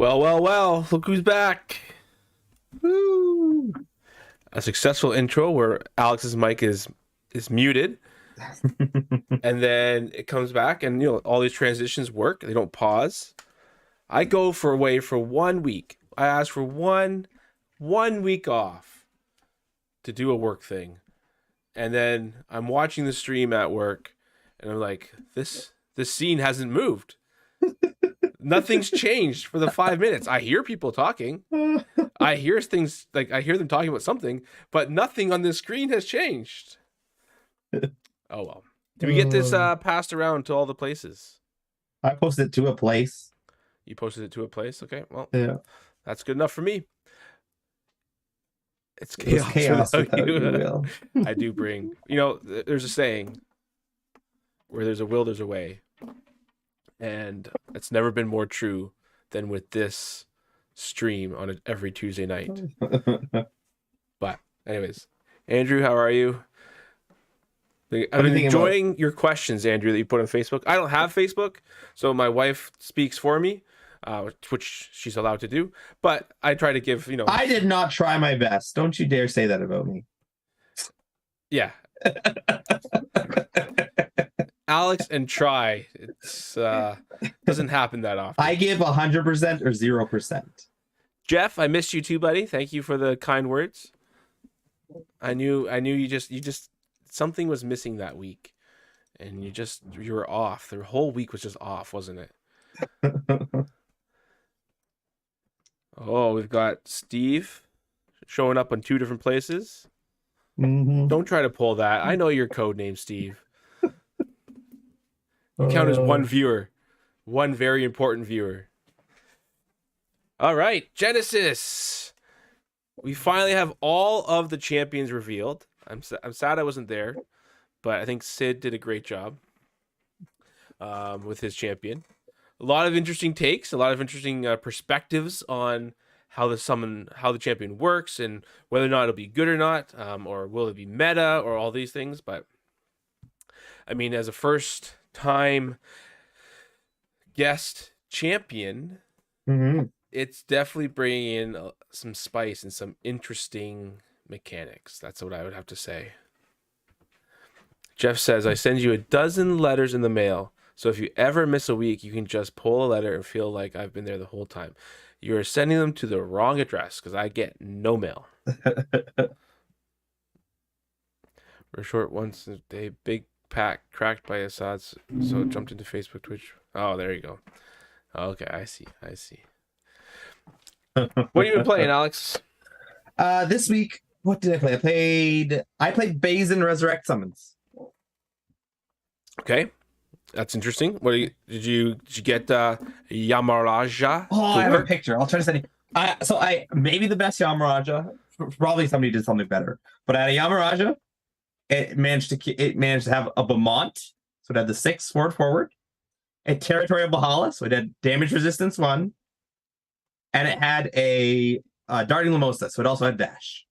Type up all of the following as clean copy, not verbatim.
Well, look who's back. Woo! A successful intro where Alex's mic is muted, and then it comes back, and all these transitions work. They don't pause. I go away for 1 week. I ask for one week off to do a work thing. And then I'm watching the stream at work, and I'm like, this scene hasn't moved. Nothing's changed for the 5 minutes. I hear people talking. I hear things, like I hear them talking about something, but nothing on the screen has changed. Oh well. Did we get this passed around to all the places? I posted it to a place. You posted it to a place? Okay, well, Yeah. that's good enough for me. It's It was chaos without you, Will. I do bring, there's a saying, where there's a will, there's a way. And it's never been more true than with this stream on every Tuesday night. But anyways, Andrew, how are you? I've been enjoying your questions, Andrew, that you put on Facebook. I don't have Facebook, so my wife speaks for me, which she's allowed to do. But I try to give, I did not try my best. Don't you dare say that about me. Yeah. Alex and try. It's doesn't happen that often. I give 100% or 0%. Jeff, I missed you too, buddy. Thank you for the kind words. I knew you just something was missing that week, and you were off. The whole week was just off, wasn't it? Oh, we've got Steve showing up on 2 different places. Mm-hmm. Don't try to pull that. I know your code name, Steve. You count as one viewer, one very important viewer. All right, Genesis. We finally have all of the champions revealed. I'm sad I wasn't there, but I think Sid did a great job with his champion. A lot of interesting takes, a lot of interesting perspectives on how the champion works and whether or not it'll be good or not, or will it be meta or all these things. But I mean, as a first time guest champion, it's definitely bringing in some spice and some interesting mechanics. That's what I would have to say. Jeff says, I send you a dozen letters in the mail, so if you ever miss a week, you can just pull a letter and feel like I've been there the whole time. You are sending them to the wrong address because I get no mail. We're short once a day, big pack cracked by Assad, so it jumped into Facebook, Twitch. Oh, there you go. Okay, I see. What have you been playing, Alex? This week, what did I play? I played Bazin Resurrect Summons. Okay, that's interesting. Did you get Yamaraja? Oh, I have a picture. I'll try to send you. So I maybe the best Yamaraja. Probably somebody did something better, but I had a Yamaraja. It managed to have a Beaumont, so it had the 6 forward, a Territorial Bahala, so it had damage resistance 1, and it had a Darting Lamosa, so it also had dash.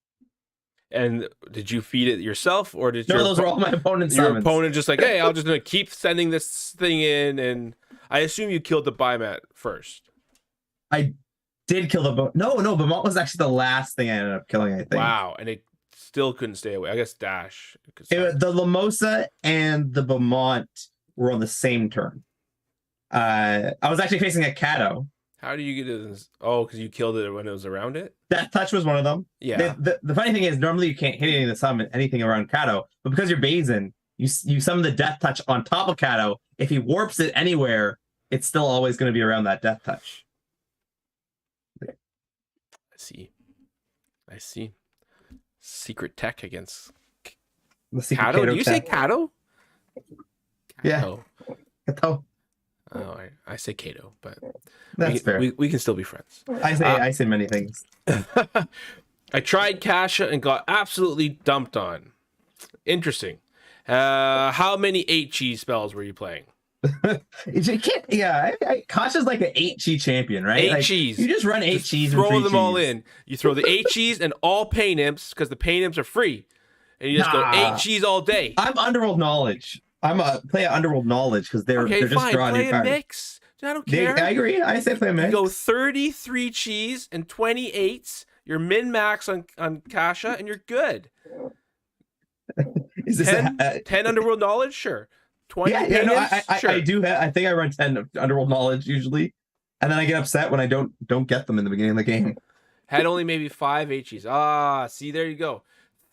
And did you feed it yourself, or did those are all my opponent's your summons. Opponent just like, hey, I'm just gonna keep sending this thing in, and I assume you killed the Biomat first. I did kill the Beaumont. No, Beaumont was actually the last thing I ended up killing, I think. Wow, and it still couldn't stay away. I guess dash. The Lamosa and the Beaumont were on the same turn. I was actually facing a Kato. How do you get it? Oh, because you killed it when it was around it? Death Touch was one of them. Yeah. The funny thing is, normally you can't hit anything around Kato, but because you're Bazin, you summon the Death Touch on top of Kato. If he warps it anywhere, it's still always going to be around that Death Touch. I see. Secret tech against Kato. Do you say Kato? Yeah. Kato. Oh, I say Kato, but that's fair. We can still be friends. I say many things. I tried Kasha and got absolutely dumped on. Interesting. How many 8G spells were you playing? Kasha's like an 8G champion, right? 8Gs. You just run 8Gs. Throw them all in. You throw the 8Gs and all Pain Imps because the Pain Imps are free, and you just go 8Gs all day. I'm Underworld Knowledge. I'm a play Underworld Knowledge because they're just drawing new cards. Mix. I don't care. I agree. I say play You mix. go 33 cheese and 28s. You're min max on Kasha, and you're good. Is this 10 underworld knowledge? Sure. 20 yeah, no, sure. I do. I think I run 10 underworld knowledge usually, and then I get upset when I don't get them in the beginning of the game. Had only maybe 5 H's. Ah, see, there you go.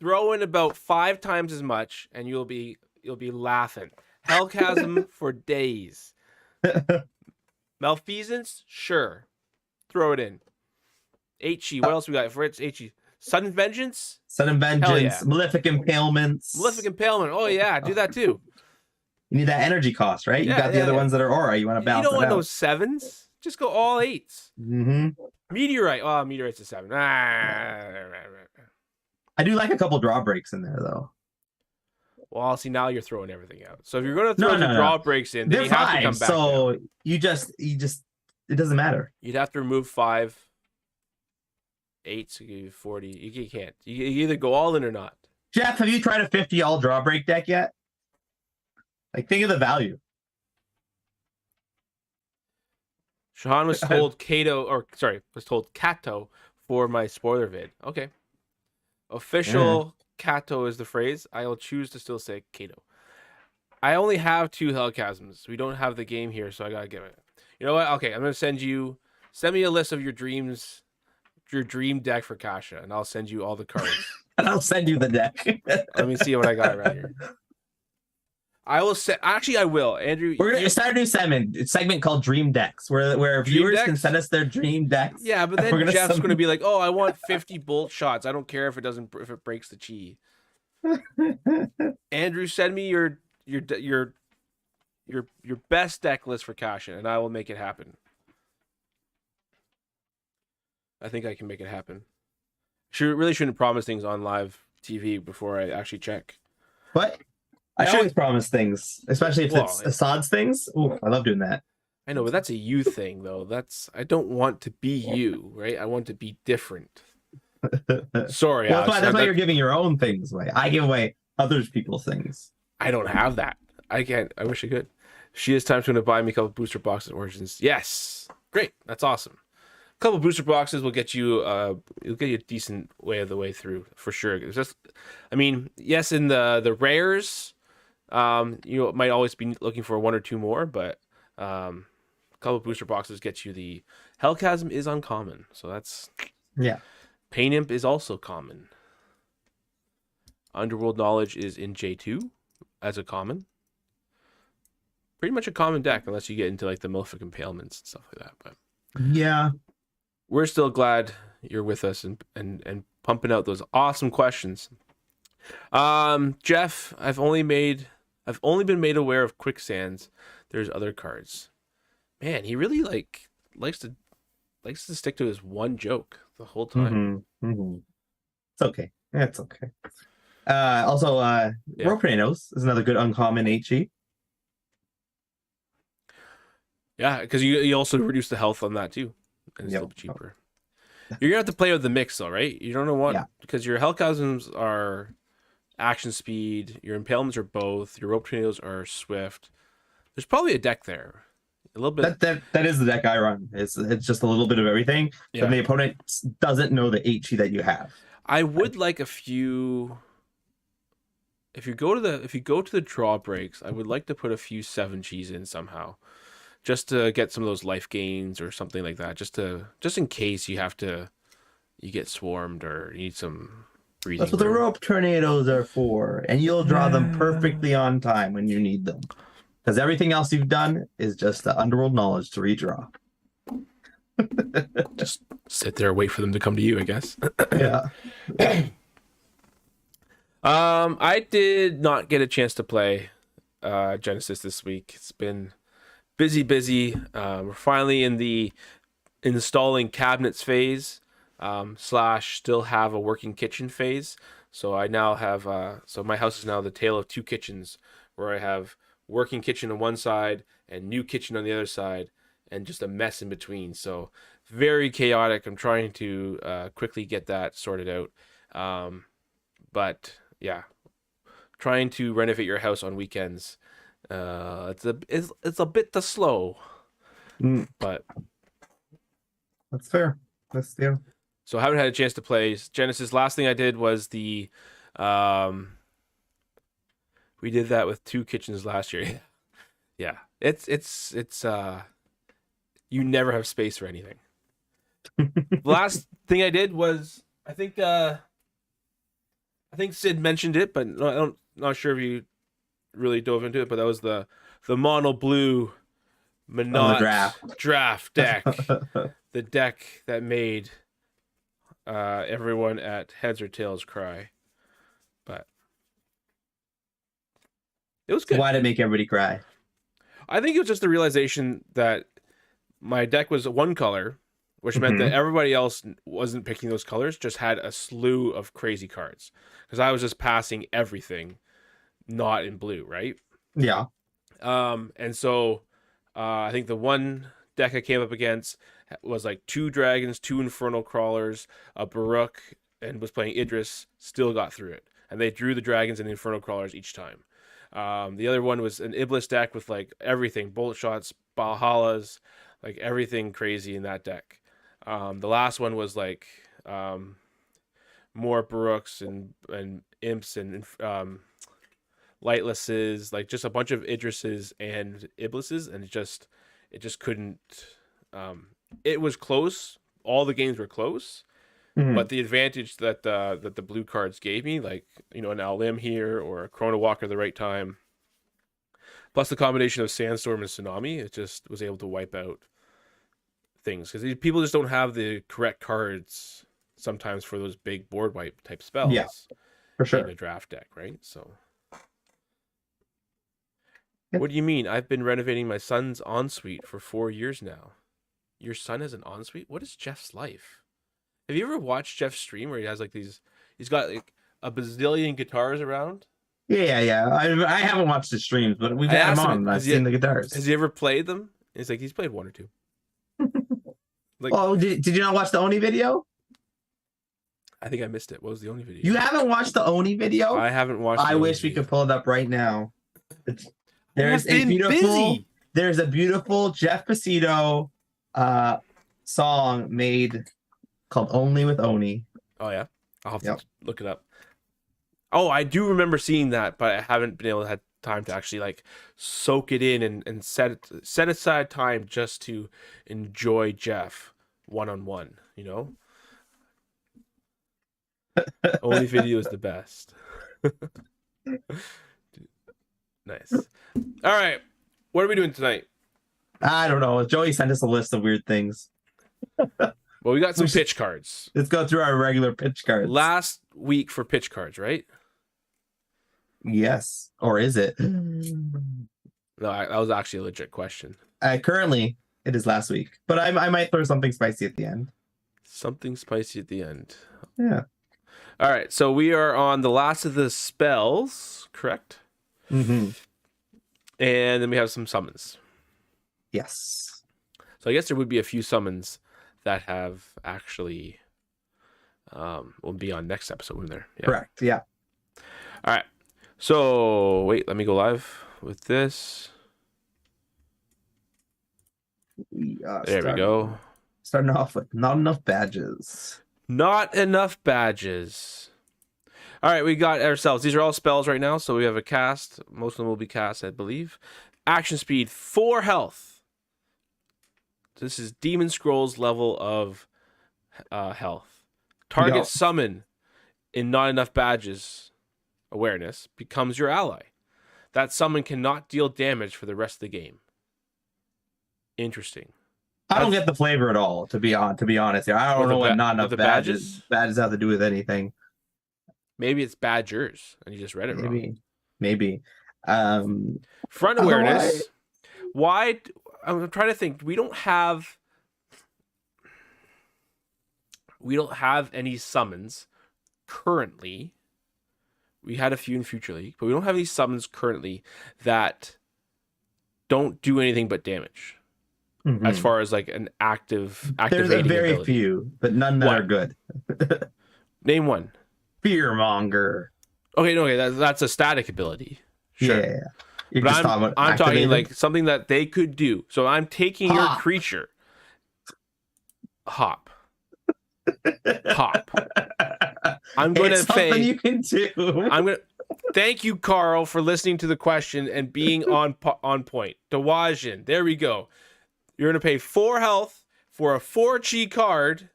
Throw in about 5 times as much, and you'll be laughing. Hellchasm for days. Malfeasance, sure. Throw it in. HE, what else we got for it? HE. Sudden Vengeance? Sudden Vengeance, yeah. Malefic Impalements. Malefic Impalement. Oh, yeah, do that too. You need that energy cost, right? Yeah, you got the other ones that are aura. You want to balance You don't want it out. those 7s. Just go all 8s. Mm-hmm. Meteorite. Oh, Meteorite's a 7. I do like a couple draw breaks in there, though. Well, see, now you're throwing everything out. So if you're going to throw the draw breaks in, then they're you have fine. to come back So down. you just, it doesn't matter. You'd have to remove 5 8s to give you 40. You can't. You either go all in or not. Jeff, have you tried a 50 all draw break deck yet? Like, think of the value. Shahan was told Kato for my spoiler vid. Okay. Official Kato is the phrase. I will choose to still say Kato. I only have 2 Hellchasms. We don't have the game here, so I gotta get it. You know what? Okay, I'm gonna send me a list of your dreams, your dream deck for Kasha, and I'll send you all the cards. And I'll send you the deck. Let me see what I got right here. I will say. Actually, I will. Andrew, We're gonna start a new segment called Dream Decks, where viewers can send us their dream decks. Yeah, but then Jeff's gonna be like, "Oh, I want 50 bolt shots. I don't care if it breaks the chi." Andrew, send me your best deck list for Kasha, and I will make it happen. I think I can make it happen. Really shouldn't promise things on live TV before I actually check. But I always promise things, especially if it's Assad's things. Ooh, I love doing that. I know, but that's a you thing, though. I don't want to be you, right? I want to be different. Sorry, well, that's why you're giving your own things away. I give away other people's things. I don't have that. I can't. I wish I could. She has time to buy me a couple booster boxes of Origins. Yes, great. That's awesome. A couple booster boxes will get you. It'll get you a decent way of the way through for sure. It's just, I mean, yes, in the rares, you might always be looking for 1 or 2 more, but a couple booster boxes get you the Hellchasm is uncommon, so that's Pain Imp is also common. Underworld Knowledge is in J2 as a common. Pretty much a common deck unless you get into like the Malefic Impalements and stuff like that. But yeah, we're still glad you're with us and pumping out those awesome questions. Jeff, I've only been made aware of Quicksands. There's other cards. Man, he really likes to stick to his one joke the whole time. It's okay. It's okay. Also, Rope Tornadoes is another good uncommon HE. Yeah, because you also reduce the health on that too, and it's a little bit cheaper. You're gonna have to play with the mix though, right? You don't know what because your Hellchasms are action speed, your Impalements are both, your Rope Tornadoes are swift. There's probably a deck there. A little bit. That is the deck I run. It's just a little bit of everything. Yeah. And the opponent doesn't know the HE that you have. I would like a few. If you go to the draw breaks, I would like to put a few 7 cheese in somehow, just to get some of those life gains or something like that. Just in case you get swarmed or you need some breathing. That's what the Rope Tornadoes are for, and you'll draw them perfectly on time when you need them. Because everything else you've done is just the Underworld Knowledge to redraw. Just sit there and wait for them to come to you, I guess. Yeah. I did not get a chance to play Genesis this week. It's been busy. We're finally in the installing cabinets phase / still have a working kitchen phase. So I now have so my house is now the tale of 2 kitchens, where I have working kitchen on one side and new kitchen on the other side, and just a mess in between. So very chaotic. I'm trying to quickly get that sorted out. But yeah, trying to renovate your house on weekends, it's a bit slow. Mm, But that's fair. That's yeah. so I haven't had a chance to play Genesis. Last thing I did was the we did that with 2 kitchens last year. Yeah. It's you never have space for anything. The last thing I did was I think Sid mentioned it, but not sure if you really dove into it, but that was the mono blue Monot draft deck. The deck that made everyone at Heads or Tails cry. But it was So good. why did it make everybody cry? I think it was just the realization that my deck was one color, which meant that everybody else wasn't picking those colors, just had a slew of crazy cards. Because I was just passing everything not in blue, right? Yeah. And so I think the one deck I came up against was like 2 dragons, 2 infernal crawlers, a Baruch, and was playing Idris, still got through it. And they drew the dragons and the infernal crawlers each time. The other one was an Iblis deck with like everything, bullet shots, Valhallas, like everything crazy in that deck. The last one was like more Baruchs and Imps and Lightlesses, like just a bunch of Idrises and Iblises, and it just couldn't. It was close. All the games were close, but the advantage that the blue cards gave me, like an Al-Lim here or a Chrono Walker at the right time, plus the combination of Sandstorm and Tsunami, it just was able to wipe out things because people just don't have the correct cards sometimes for those big board wipe type spells. Yeah, for sure. In a draft deck, right? So. What do you mean? I've been renovating my son's ensuite for 4 years now. Your son has an ensuite? What is Jeff's life? Have you ever watched Jeff's stream where he has like these? He's got like a bazillion guitars around. Yeah. I haven't watched the streams, but we've had him on. And I've seen the guitars. Has he ever played them? He's like, he's played 1 or 2. Like, oh, did you not watch the Oni video? I think I missed it. What was the Oni video? You haven't watched the Oni video? I haven't watched. I wish we could pull it up right now. There's a beautiful Jeff Pasito song made called "Only with Oni." Oh yeah, I'll have to look it up. Oh, I do remember seeing that, but I haven't been able to have time to actually like soak it in and set aside time just to enjoy Jeff one-on-one. Only video is the best. Nice. All right. What are we doing tonight? I don't know. Joey sent us a list of weird things. Well, we got some pitch cards. Let's go through our regular pitch cards. Last week for pitch cards, right? Yes. Or is it? No, that was actually a legit question. Currently, it is last week. But I might throw something spicy at the end. Something spicy at the end. Yeah. All right. So we are on the last of the spells, correct? Mm-hmm. And then we have some summons. Yes. So I guess there would be a few summons that have actually will be on next episode when they're correct. Yeah. All right. So wait, let me go live with this. There we go. Starting off with not enough badges. Not enough badges. All right, we got ourselves. These are all spells right now, so we have a cast. Most of them will be cast, I believe. Action speed, 4 health. This is Demon Scrolls level of health. Target summon in not enough badges awareness becomes your ally. That summon cannot deal damage for the rest of the game. Interesting. I don't get the flavor at all, to be honest here. I don't know what not enough badges have to do with anything. Maybe it's badgers and you just read it wrong. Maybe. Front awareness. Why? I'm trying to think. We don't have any summons currently. We had a few in Future League, but we don't have any summons currently that don't do anything but damage. Mm-hmm. As far as like an activating there's a very ability. Few, but none that are good. Name one. Fearmonger. Okay, no, that's a static ability. Sure. Yeah. You're But just talking about I'm talking activated? like something that they could do. So I'm taking your Hop. creature. Hop. Hop. I'm going It's to something say you can do. I'm going to thank you, Carl, for listening to the question and being on point. Dawajin, there we go. You're going to pay 4 health for a 4-chi card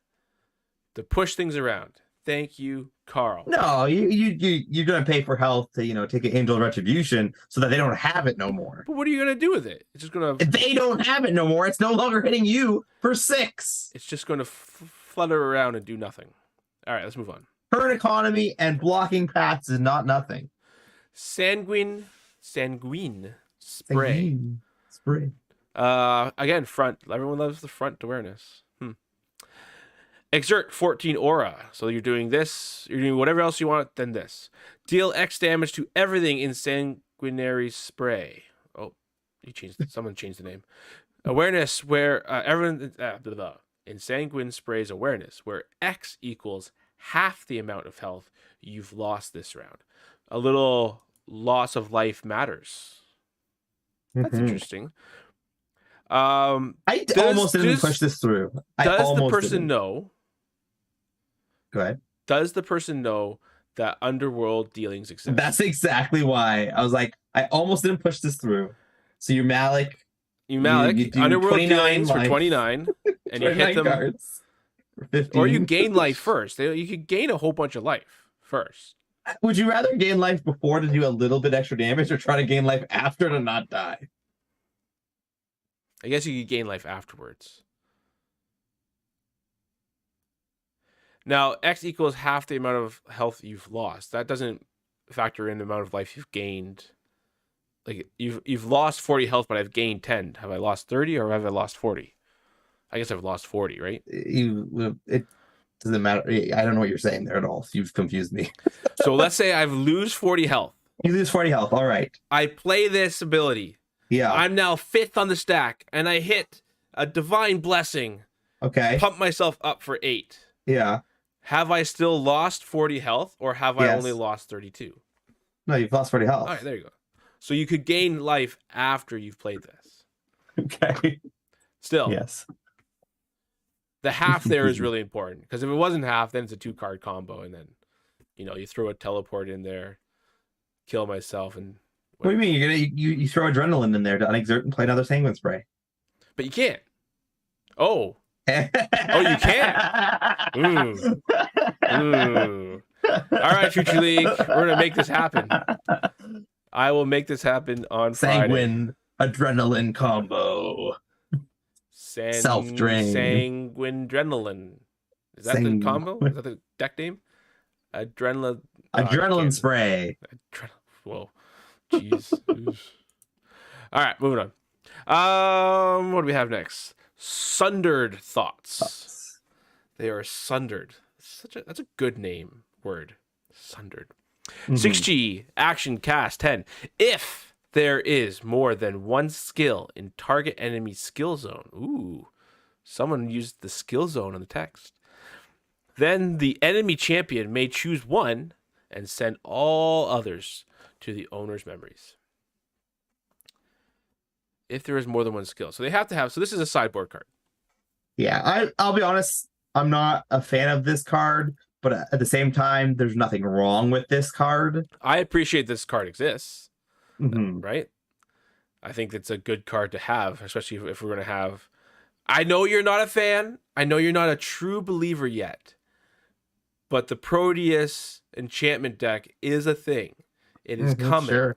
to push things around. Thank you, Carl. No, you're gonna pay for health to take an Angel Retribution so that they don't have it no more. But what are you going to do with it? It's just going to If they don't have it no more, it's no longer hitting you for 6. it's just going to flutter around and do nothing. All right, let's move on. Current economy and blocking paths is not nothing. Sanguine spray. Spray. Again, front. Everyone loves the front awareness. Exert 14 aura. So you're doing this. You're doing whatever else you want. Then this. Deal X damage to everything in sanguinary spray. Oh, someone changed the name. Awareness where everyone in sanguine spray's awareness where X equals half the amount of health you've lost this round. A little loss of life matters. That's interesting. I almost didn't push this through. Does the person know? Go ahead. Does the person know that underworld dealings exist? That's exactly why I was like, I almost didn't push this through. So you Malik, you underworld dealings life. for 29, and you hit them, cards for 15. or you gain life first. You could gain a whole bunch of life first. Would you rather gain life before to do a little bit extra damage, or try to gain life after to not die? I guess you could gain life afterwards. Now, X equals half the amount of health you've lost. That doesn't factor in the amount of life you've gained. Like you've lost 40 health, but I've gained 10. Have I lost 30 or have I lost 40? I guess I've lost 40, right? It doesn't matter. I don't know what you're saying there at all. You've confused me. So let's say I lose 40 health. You lose 40 health. All right. I play this ability. Yeah. I'm now 5th on the stack, and I hit a divine blessing. Okay. Pump myself up for 8. Yeah. Have I still lost 40 health, or have I only lost 32? No, you've lost 40 health. All right, there you go. So you could gain life after you've played this. Okay. Still. Yes. The half there is really important, because if it wasn't half, then it's a 2-card combo, and then you throw a teleport in there, kill myself, and what do you mean? You're gonna you throw adrenaline in there to unexert and play another sanguine spray. But you can't. Oh, you can't. Ooh. Ooh. All right, Future League, we're gonna make this happen. I will make this happen on Sanguine adrenaline combo. Self-drain. Sanguine adrenaline. Is that the combo? Is that the deck name? Adrenaline spray. Whoa. Jeez. All right, moving on. What do we have next? Sundered thoughts. They are sundered. That's a good name word. Sundered. 6G action cast 10. If there is more than one skill in target enemy skill zone. Ooh. Someone used the skill zone in the text. Then the enemy champion may choose one and send all others to the owner's memories. If there is more than one skill. So they have to have, so this is a sideboard card. Yeah, I'll be honest, I'm not a fan of this card, but at the same time, there's nothing wrong with this card. I appreciate this card exists, right? I think it's a good card to have, especially if we're going to have, I know you're not a fan. I know you're not a true believer yet, but the Proteus enchantment deck is a thing. It is coming. Sure.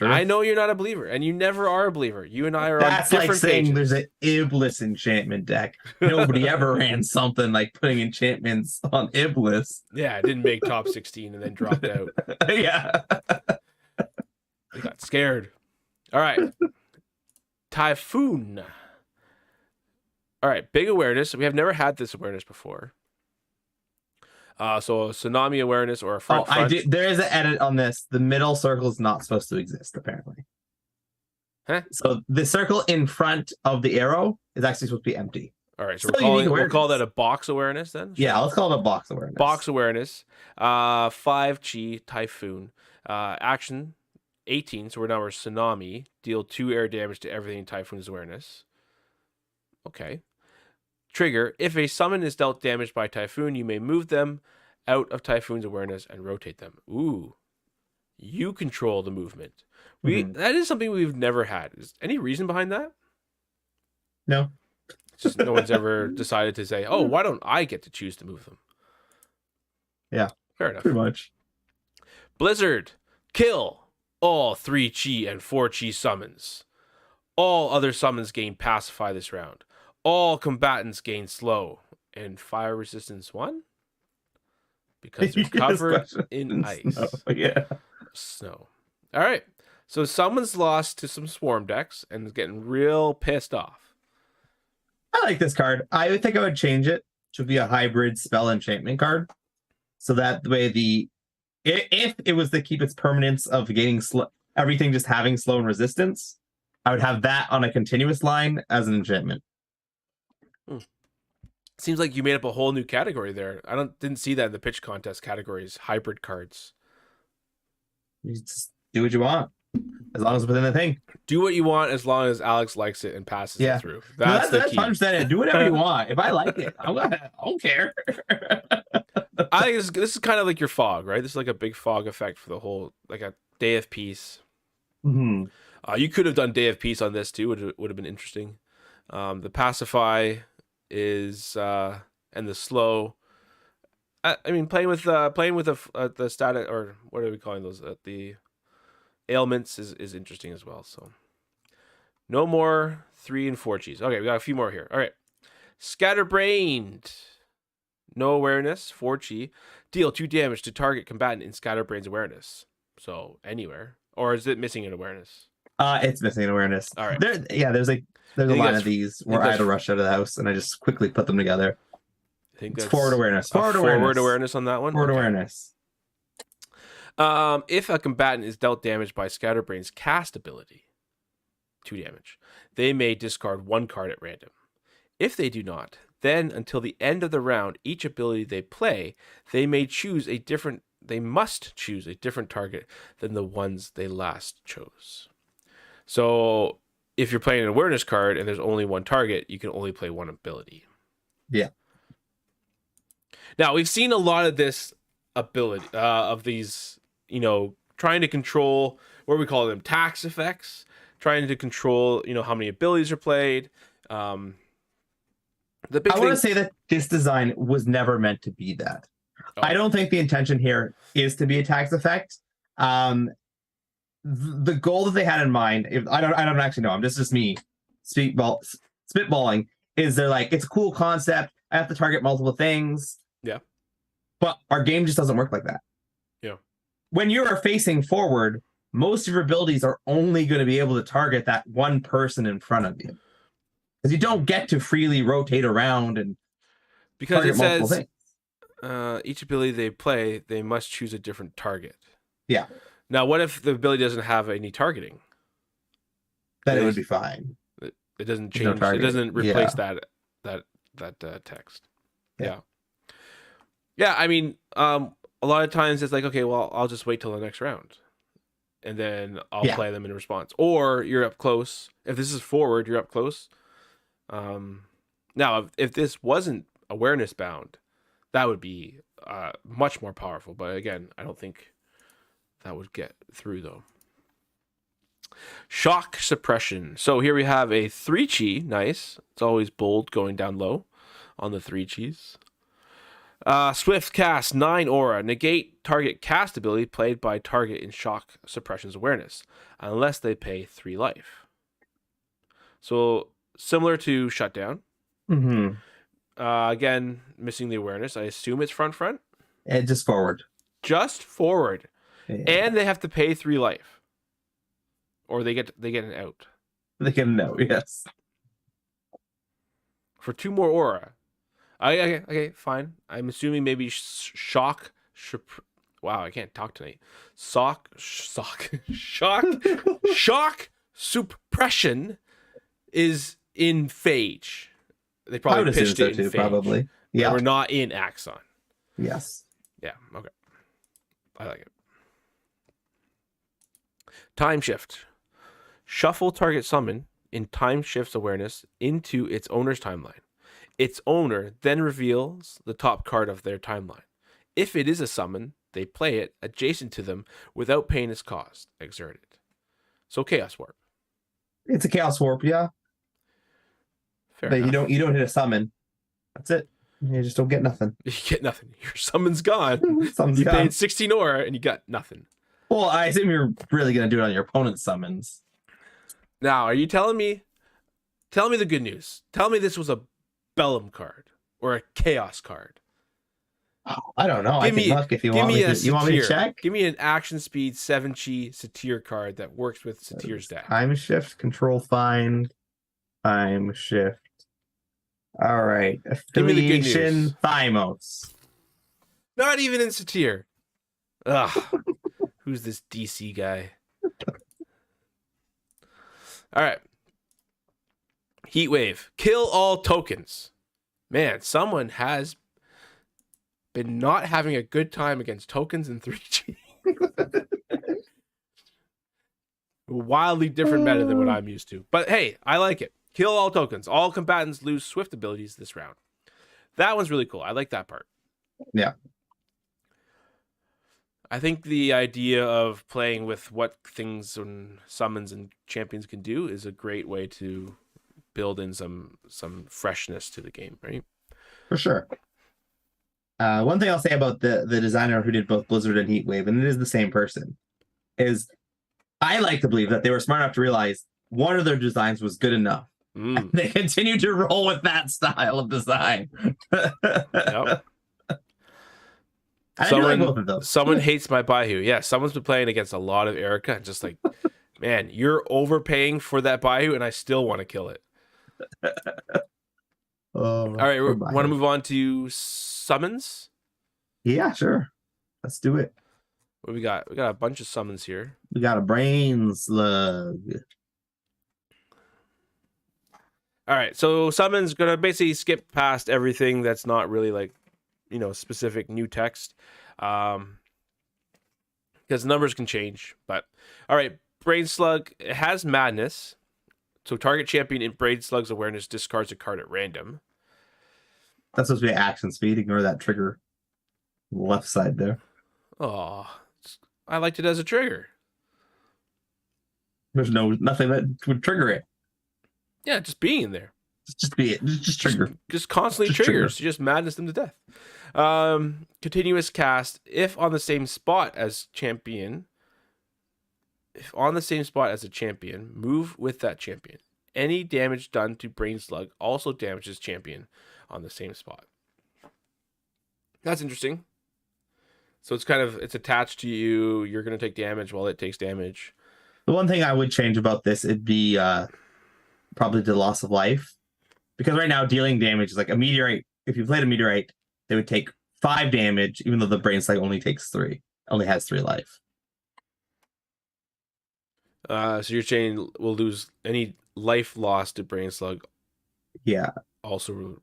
I know you're not a believer, and you never are a believer. You and I are That's on different like saying pages. there's an Iblis enchantment deck. Nobody ever ran something like putting enchantments on Iblis. Yeah, it didn't make top 16 and then dropped out. Yeah. I got scared. All right. Typhoon. All right, big awareness. We have never had this awareness before. So a tsunami awareness or a front. I did. There is an edit on this. The middle circle is not supposed to exist, apparently. Huh? So the circle in front of the arrow is actually supposed to be empty. All right, so Still we'll call that a box awareness then. Yeah, let's call it a box awareness. Box awareness. 5 chi typhoon. Action. 18, so we're Tsunami. Deal 2 air damage to everything in Typhoon's awareness. Okay. Trigger. If a summon is dealt damage by Typhoon, you may move them out of Typhoon's awareness and rotate them. Ooh. You control the movement. That is something we've never had. Is any reason behind that? No. It's just no one's ever decided to say, oh, why don't I get to choose to move them? Yeah. Fair enough. Pretty much. Blizzard. Kill all 3 chi and 4 chi summons. All other summons gain Pacify this round. All combatants gain Slow. And Fire Resistance 1? Because they're covered in ice. Snow. Yeah. Snow. All right. So someone's lost to some Swarm decks and is getting real pissed off. I like this card. I think I would change it to be a hybrid spell enchantment card. So that way if it was to keep its permanence of gaining everything just having slow and resistance, I would have that on a continuous line as an enchantment. Seems like you made up a whole new category there. I didn't see that in the pitch contest categories. Hybrid cards. You just do what you want, as long as it's within the thing. Do what you want as long as Alex likes it and passes it through. That's the key. 100%. Do whatever you want. If I like it, I don't care. I think this is kind of like your fog, right? This is like a big fog effect for the whole, like a Day of Peace. Mm-hmm. You could have done Day of Peace on this too. Would have been interesting. The Pacify is and the Slow. I mean, playing with the static, or what are we calling those? The ailments is interesting as well. So no more 3 and 4 Gs. Okay, we got a few more here. All right, Scatterbrained. No awareness, 4 Chi. Deal 2 damage to target combatant in Scatterbrain's awareness. So anywhere, or is it missing an awareness? It's missing an awareness. All right. There's a line of these where I had to rush out of the house and I just quickly put them together. I think It's that's forward awareness. Forward awareness on that one. Forward awareness. If a combatant is dealt damage by Scatterbrain's cast ability, 2 damage, they may discard 1 card at random. If they do not, then until the end of the round, each ability they play, they must choose a different target than the ones they last chose. So if you're playing an awareness card and there's only 1 target, you can only play 1 ability. Yeah. Now we've seen a lot of this ability of these, trying to control, what do we call them, tax effects, trying to control, how many abilities are played. I want to say that this design was never meant to be that. Oh. I don't think the intention here is to be a tax effect. The goal that they had in mind, I don't actually know. I'm just me spitballing. Is they're like, it's a cool concept. I have to target multiple things. Yeah. But our game just doesn't work like that. Yeah. When you are facing forward, most of your abilities are only going to be able to target that one person in front of you. Because you don't get to freely rotate around and because it says each ability they play, they must choose a different target. Yeah. Now, what if the ability doesn't have any targeting? Then it would be fine. It doesn't change. It doesn't replace that text. Yeah. Yeah. I mean, a lot of times it's like, okay, well, I'll just wait till the next round, and then I'll play them in response. Or you're up close. If this is forward, you're up close. Now, if this wasn't awareness bound, that would be much more powerful. But again, I don't think that would get through though. Shock Suppression. So here we have a 3 Chi. Nice. It's always bold going down low on the 3 Chis. Swift cast 9 aura. Negate target cast ability played by target in Shock Suppression's awareness, unless they pay 3 life. So similar to Shutdown. Mm-hmm. Again, missing the awareness. I assume it's front. And just forward. Just forward. Yeah. And they have to pay 3 life. Or they get an out. They get an out, yes. For 2 more aura. Okay, fine. I'm assuming maybe shock. Wow, I can't talk tonight. Shock suppression is in Phage. They probably pitched it in Phage. Probably. Yeah. We're not in Axon. Yes. Yeah. Okay. I like it. Time shift. Shuffle target summon in time shift's awareness into its owner's timeline. Its owner then reveals the top card of their timeline. If it is a summon, they play it adjacent to them without paying its cost exerted. So Chaos Warp. It's a Chaos Warp, yeah. Fair But enough. you don't hit a summon. That's it. You just don't get nothing. You get nothing. Your summon's gone. Summon's You gone. paid 16 aura and you got nothing. Well, I assume you're really gonna do it on your opponent's summons. Now, are you telling me? Tell me the good news. Tell me this was a Bellum card or a Chaos card. Oh, I don't know. I Give can me- look if you Give want me me a to. You want me to Satyr. check? Give me an action speed 7 Satyr card that works with Satyr's deck. Time shift, control find, time shift. All right. Give me the good news. Affiliation Thymos. Not even in Satyr. Ugh. Who's this DC guy? All right. Heat Wave. Kill all tokens. Man, someone has been not having a good time against tokens in 3G. Wildly different meta than what I'm used to. But hey, I like it. Kill all tokens. All combatants lose swift abilities this round. That one's really cool. I like that part. Yeah. I think the idea of playing with what things and summons and champions can do is a great way to build in some freshness to the game, right? For sure. One thing I'll say about the designer who did both Blizzard and Heatwave, and it is the same person, is I like to believe that they were smart enough to realize one of their designs was good enough. Mm. They continue to roll with that style of design. Yep. I do like both of those. Someone hates my Baihu. Yeah, someone's been playing against a lot of Erica and just like, man, you're overpaying for that Baihu and I still want to kill it. Oh, All right, we want to move on to summons. Yeah, sure. Let's do it. What we got? We got a bunch of summons here. We got a brain slug. All right, so summons gonna basically skip past everything that's not really like, specific new text, because numbers can change. But all right, Brain Slug, it has madness, so target champion in Brain Slug's awareness discards a card at random. That's supposed to be action speed. Ignore that trigger. Left side there. Oh, I liked it as a trigger. There's nothing that would trigger it. Yeah, just being in there. Just be it. Just trigger. Just constantly Just trigger. triggers. You just madness them to death. Continuous cast. If on the same spot as champion, move with that champion. Any damage done to Brain Slug also damages champion on the same spot. That's interesting. So it's attached to you. You're going to take damage while it takes damage. The one thing I would change about this, it'd be probably the loss of life. Because right now, dealing damage is like a meteorite. If you played a meteorite, they would take 5 damage, even though the Brain Slug only takes 3. Only has 3 life. So you're saying we'll lose any life loss to Brain Slug Yeah. also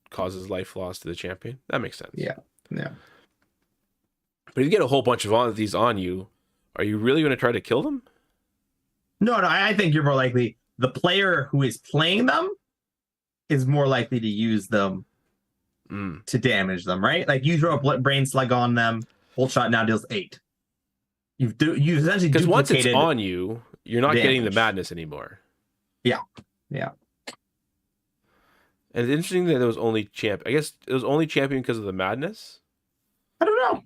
causes life loss to the champion? That makes sense. Yeah. Yeah. But if you get a whole bunch of these on you, are you really going to try to kill them? No, I think you're more likely the player who is playing them is more likely to use them to damage them, right? Like you throw a Brain Slug on them, Bolt Shot now deals 8. You essentially because once it's duplicated on you, you're not getting the damage. madness anymore. Yeah. And it's interesting that it was only champ. I guess it was only champion because of the madness. I don't know.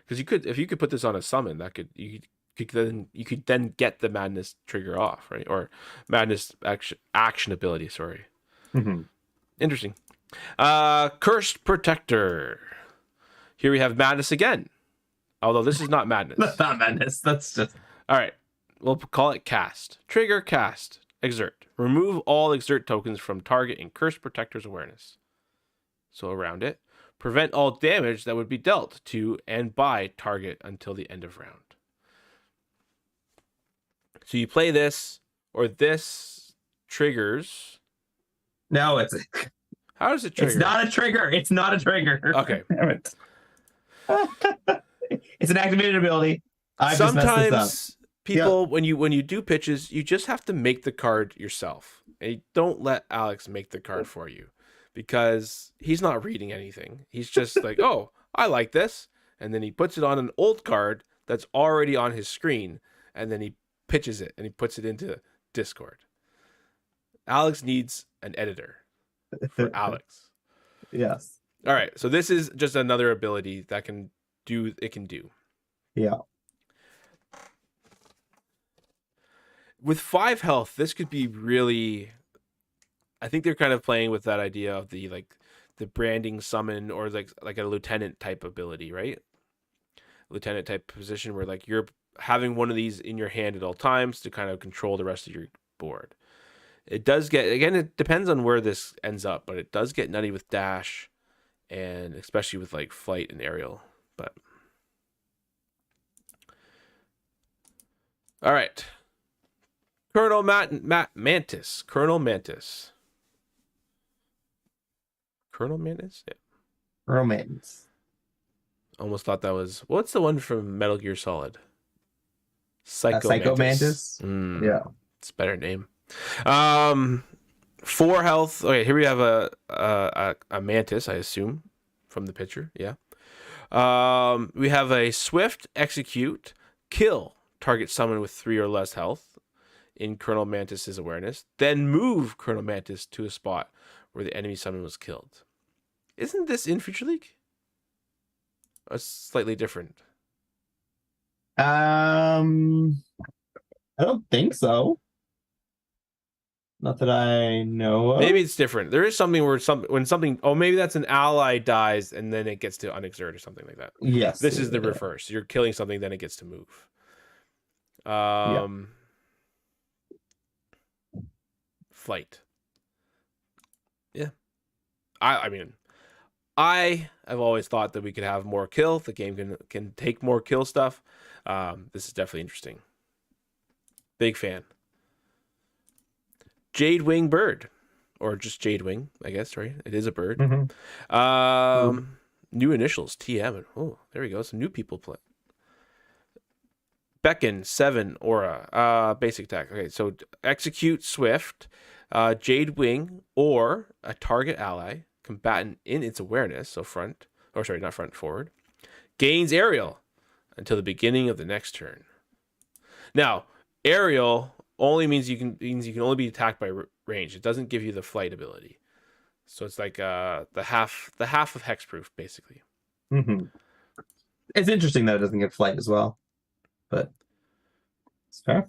Because if you could put this on a summon, you could then get the madness trigger off, right? Or madness action ability. Sorry. Mm-hmm. Interesting. Cursed Protector. Here we have madness again. Although this is not madness. That's not madness. That's just All right. We'll call it cast. Trigger cast. Exert. Remove all exert tokens from target in Cursed Protector's awareness. So around it. Prevent all damage that would be dealt to and by target until the end of round. So you play this, or this triggers. no. It's How does it trigger? it's not a trigger. It's not a trigger. Okay. Damn it. It's an activated ability. I just messed this up. people when you do pitches, you just have to make the card yourself. And you don't let Alex make the card for you, because he's not reading anything. He's just like, oh, I like this, and then he puts it on an old card that's already on his screen, and then he pitches it and he puts it into Discord. Alex needs an editor for Alex. Yes. All right, so this is just another ability that can do. Yeah. With 5 health, this could be really. I think they're kind of playing with that idea of the branding summon, or like a lieutenant type ability, right? Lieutenant type position where like you're having one of these in your hand at all times to kind of control the rest of your board. It does get, again, it depends on where this ends up, but it does get nutty with dash, and especially with like flight and aerial. But all right, Colonel Mantis. Colonel Mantis. Yeah. Romance. Almost thought that was, what's the one from Metal Gear Solid? Psycho Mantis. Yeah, it's a better name. 4 health. Okay, here we have a mantis, I assume, from the picture. Yeah. We have a swift execute, kill target summon with 3 or less health in Colonel Mantis's awareness, then move Colonel Mantis to a spot where the enemy summon was killed. Isn't this in Future League? Or it's slightly different. I don't think so. Not that I know of. Maybe it's different. There is something where when something, oh, maybe that's an ally dies and then it gets to unexert or something like that. Yes. This is the reverse. You're killing something, then it gets to move. Flight. Yeah. I mean, I have always thought that we could have more kill. The game can take more kill stuff. This is definitely interesting. Big fan. Jade Wing Bird, or just Jade Wing, I guess, right? It is a bird. Mm-hmm. New initials, TM. Oh, there we go. Some new people play. Beckon 7 aura. Basic attack. Okay, so execute swift. Jade Wing or a target ally combatant in its awareness, so forward, gains aerial until the beginning of the next turn. Now, aerial only means you can only be attacked by range. It doesn't give you the flight ability. So it's like the half of hexproof, basically. Mm-hmm. It's interesting that it doesn't get flight as well, but it's fair.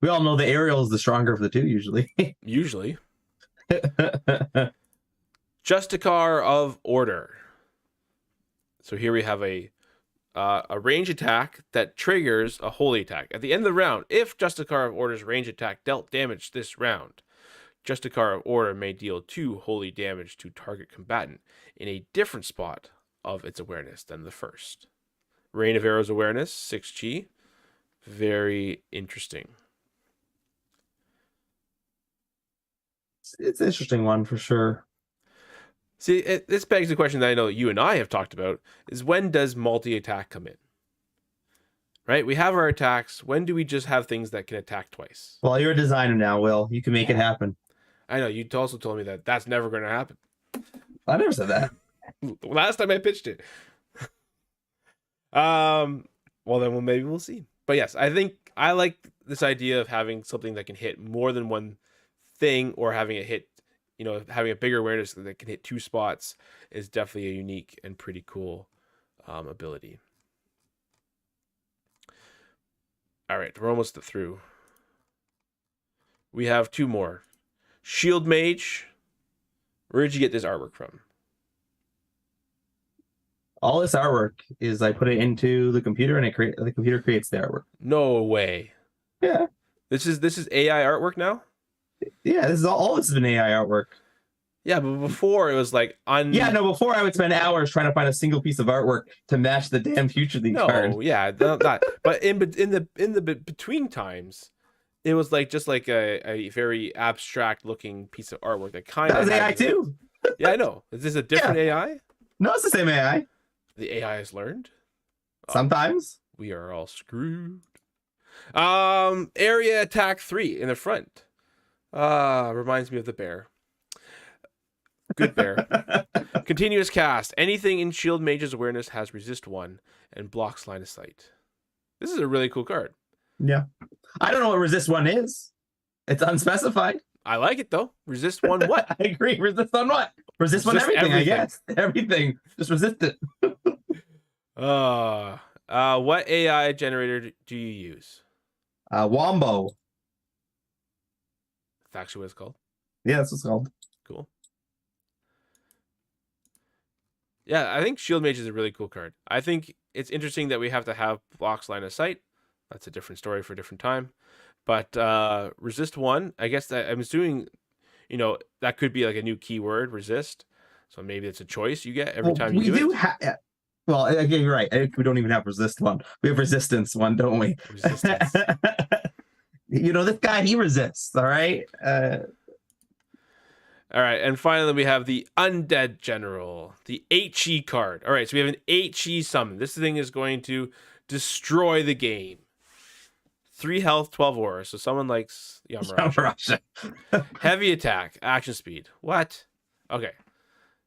We all know the aerial is the stronger of the two, usually. Usually. Justicar of Order. So here we have a range attack that triggers a holy attack. At the end of the round, if Justicar of Order's range attack dealt damage this round, Justicar of Order may deal 2 holy damage to target combatant in a different spot of its awareness than the first. Rain of Arrows awareness, 6G. Very interesting. It's an interesting one for sure. See, this begs the question that I know you and I have talked about, is when does multi-attack come in? Right? We have our attacks. When do we just have things that can attack twice? Well, you're a designer now, Will. You can make it happen. I know. You also told me that that's never going to happen. I never said that. Last time I pitched it. Well, then maybe we'll see. But yes, I think I like this idea of having something that can hit more than one thing, or having it hit, having a bigger awareness that can hit 2 spots is definitely a unique and pretty cool ability. All right, we're almost through. We have 2 more. Shield Mage. Where did you get this artwork from? All this artwork is I put it into the computer, and the computer creates the artwork. No way. Yeah. This is AI artwork now? Yeah, this is all this has been AI artwork. Yeah, but before it was like before I would spend hours trying to find a single piece of artwork to match the damn Future League card. Yeah, not. But in the between times, it was like just like a very abstract looking piece of artwork that kind of was AI too. Yeah, I know. Is this a different AI? No, it's the same AI. The AI has learned. Sometimes we are all screwed. Area attack 3 in the front. Reminds me of the bear. Good bear. Continuous cast. Anything in Shield Mage's awareness has resist 1 and blocks line of sight. This is a really cool card. Yeah. I don't know what resist 1 is. It's unspecified. I like it though. Resist 1 what? I agree. Resist on what? Resist on everything, I guess. Everything. Just resist it. What AI generator do you use? Wombo. That's actually what it's called. Yeah, that's what it's called. Cool. Yeah, I think Shield Mage is a really cool card. I think it's interesting that we have to have blocks line of sight. That's a different story for a different time. But resist 1, I guess that I'm assuming, that could be like a new keyword, resist. So maybe it's a choice you get every time you do it. Well, again, you're right. We don't even have resist 1. We have resistance 1, don't we? Resistance. This guy, he resists, all right? All right, and finally we have the Undead General, the HE card. All right, so we have an HE summon. This thing is going to destroy the game. 3 health, 12 aura. So someone likes Yamaraja. Heavy attack, action speed. What? Okay.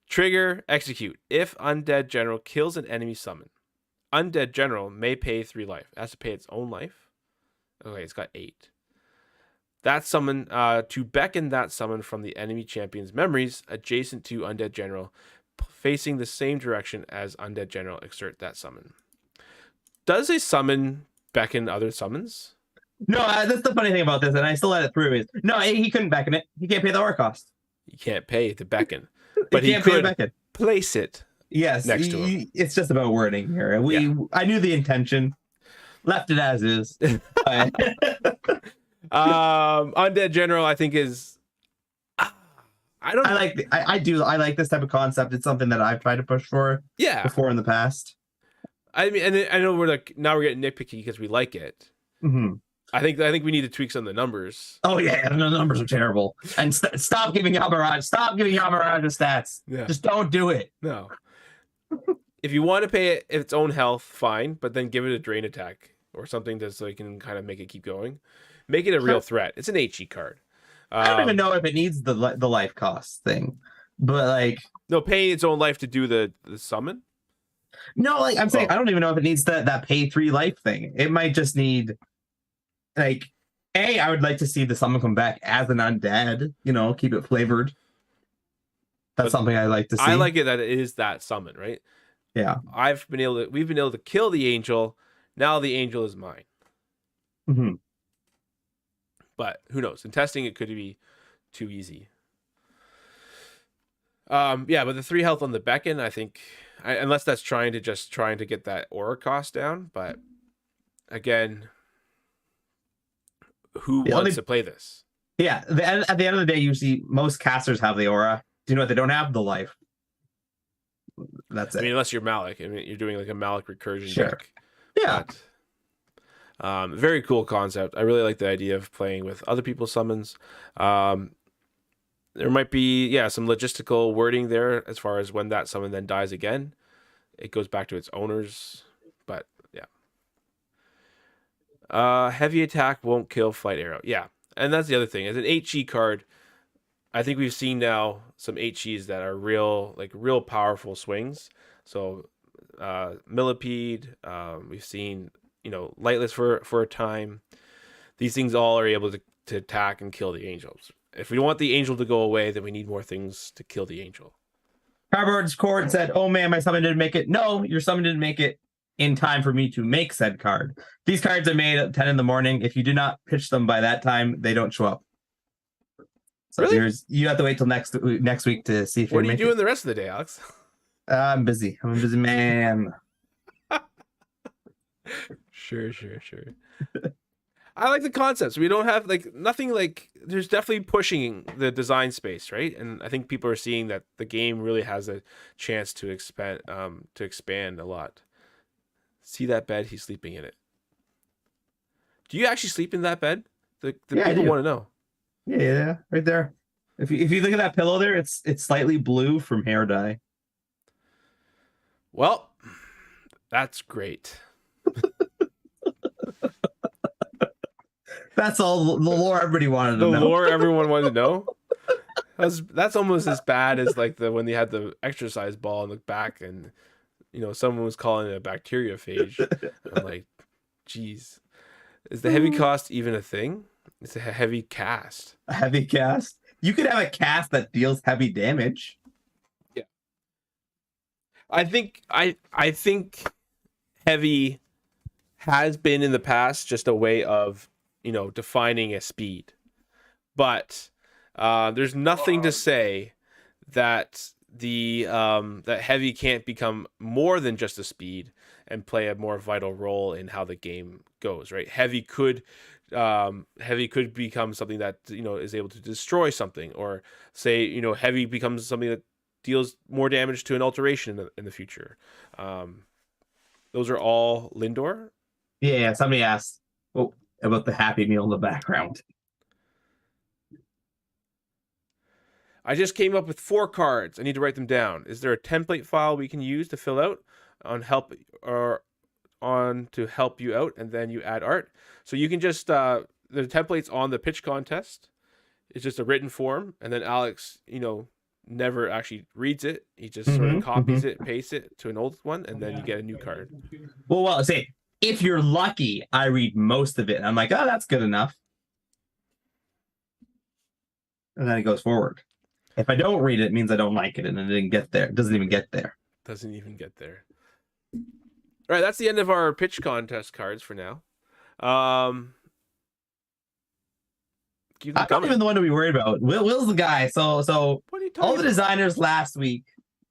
Trigger, execute. If Undead General kills an enemy summon, Undead General may pay 3 life. It has to pay its own life. Okay, it's got 8. That summon, to beckon that summon from the enemy champion's memories adjacent to Undead General, facing the same direction as Undead General, exert that summon. Does a summon beckon other summons? No, that's the funny thing about this, and I still let it through. Is no, he couldn't beckon it. He can't pay the aura cost. He can't pay to beckon, but he he can't pay to could beckon. Place it. Yes, next to him. It's just about wording here. I knew the intention, left it as is. Undead General, I think is. I like this type of concept. It's something that I've tried to push for. Yeah. Before in the past. I mean, and I know we're getting nitpicky because we like it. Mm-hmm. I think we need to tweak some of the numbers. Oh yeah, the numbers are terrible. And stop giving Yamaraja stats. Yeah. Just don't do it. No. If you want to pay it its own health, fine, but then give it a drain attack or something so you can kind of make it keep going. Make it a real threat. It's an HE card. I don't even know if it needs the life cost thing, but no, paying its own life to do the summon. No, I'm saying I don't even know if it needs that pay 3 life thing. It might just need I would like to see the summon come back as an undead. Keep it flavored. That's something I like to see. I like it that it is that summon, right? Yeah. We've been able to kill the angel. Now the angel is mine. Mm-hmm. But who knows? In testing, it could be too easy. But the 3 health on the beckon, I think, unless that's trying to get that aura cost down. But again, who wants to play this? Yeah, at the end of the day, usually most casters have the aura. Do you know what they don't have? The life. That's it. I mean, unless you're Malik. I mean, you're doing like a Malik recursion deck. Yeah. But, very cool concept. I really like the idea of playing with other people's summons. There might be some logistical wording there as far as when that summon then dies again. It goes back to its owners, but heavy attack won't kill flight arrow. Yeah, and that's the other thing. As an HE card, I think we've seen now some HEs that are real powerful swings. So Millipede, we've seen Lightless for a time. These things all are able to attack and kill the angels. If we want the angel to go away, then we need more things to kill the angel. Cardboard's Court said, "Oh man, my summon didn't make it." No, your summon didn't make it in time for me to make said card. These cards are made at 10 in the morning. If you do not pitch them by that time, they don't show up. So really? You have to wait till next week to see if what are you doing the rest of the day, Alex? I'm busy. I'm a busy man. Sure. I like the concepts. We don't have nothing there's definitely pushing the design space, right? And I think people are seeing that the game really has a chance to expand a lot. See that bed? He's sleeping in it. Do you actually sleep in that bed? The people want to know. Yeah, right there. If you look at that pillow there, it's slightly blue from hair dye. Well, that's great. That's all the lore everybody wanted The to know. lore everyone wanted to know. That's almost as bad as like the when they had the exercise ball in the back, and someone was calling it a bacteriophage. I'm like, geez, is the heavy cost even a thing? It's a heavy cast. A heavy cast. You could have a cast that deals heavy damage. Yeah, I think heavy has been in the past just a way of defining a speed, but there's nothing to say that that heavy can't become more than just a speed and play a more vital role in how the game goes, right? Heavy could become something that is able to destroy something, or say heavy becomes something that deals more damage to an alteration in the future. Those are all Lindor. Yeah, somebody asked about the Happy Meal in the background. I just came up with 4 cards. I need to write them down. Is there a template file we can use to fill out on help or on to help you out, and then you add art? So you can just the template's on the pitch contest. It's just a written form, and then Alex, never actually reads it. He just sort of copies it, pastes it to an old one, and then you get a new card. Well, say if you're lucky, I read most of it, and I'm like, oh, that's good enough, and then it goes forward. If I don't read it, it means I don't like it, and it didn't get there. It doesn't even get there. Doesn't even get there. All right, that's the end of our pitch contest cards for now. I'm not even the one to be worried about. Will's the guy. So what are you talking all the about? designers last week,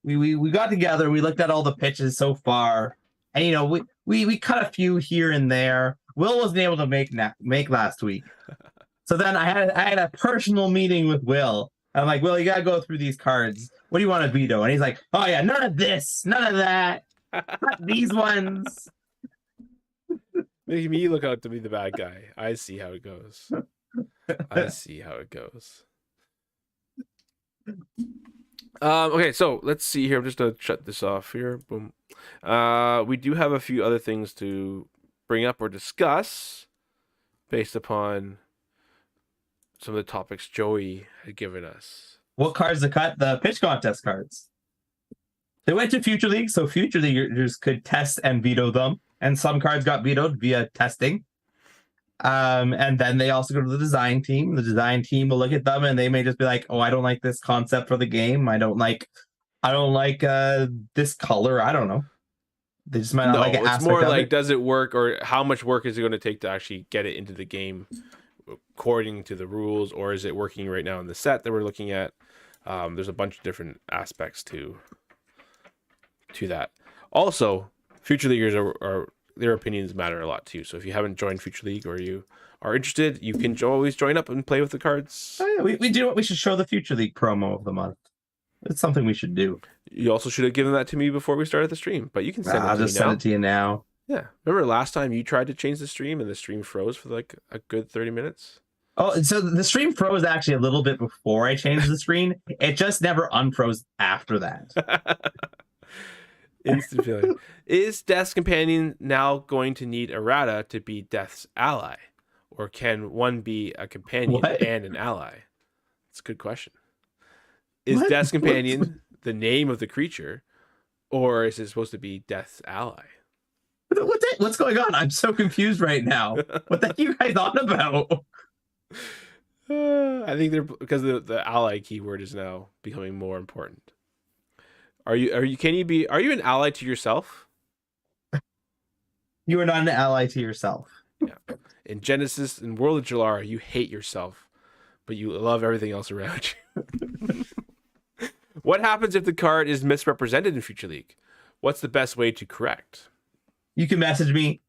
we got together. We looked at all the pitches so far, and we cut a few here and there. Will wasn't able to make last week, so then I had a personal meeting with Will. I'm like, Will, you gotta go through these cards. What do you want to veto? And he's like, oh yeah, none of this, none of that, not these ones. Making me look out to be the bad guy. I see how it goes. I see how it goes. Okay, so let's see here. I'm just gonna shut this off here. Boom. We do have a few other things to bring up or discuss based upon some of the topics Joey had given us. What cards to cut? The pitch contest cards. They went to Future League, so Future Leaguers could test and veto them, and some cards got vetoed via testing. And then they also go to the design team. The design team will look at them, and they may just be like, "Oh, I don't like this concept for the game. I don't like this color. I don't know." They just might not like it. It's more like, does it work, or how much work is it going to take to actually get it into the game according to the rules, or is it working right now in the set that we're looking at? There's a bunch of different aspects to that. Also, Future Leaguers are their opinions matter a lot too. So if you haven't joined Future League or you are interested, you can always join up and play with the cards. Oh, yeah, we do. We should show the Future League promo of the month. It's something we should do. You also should have given that to me before we started the stream, but you can send it to me now. I'll just send it to you now. Yeah. Remember last time you tried to change the stream and the stream froze for like a good 30 minutes? Oh, so the stream froze actually a little bit before I changed the screen. It just never unfroze after that. Instant failure. Is Death's Companion now going to need errata to be Death's ally? Or can one be a companion and an ally? That's a good question. Is Death's Companion the name of the creature? Or is it supposed to be Death's ally? What's going on? I'm so confused right now. What the heck are you guys on about? I think they're because the ally keyword is now becoming more important. Are you an ally to yourself? You are not an ally to yourself. Yeah. In Genesis and World of Jalara, you hate yourself, but you love everything else around you. What happens if the card is misrepresented in Future League? What's the best way to correct? You can message me.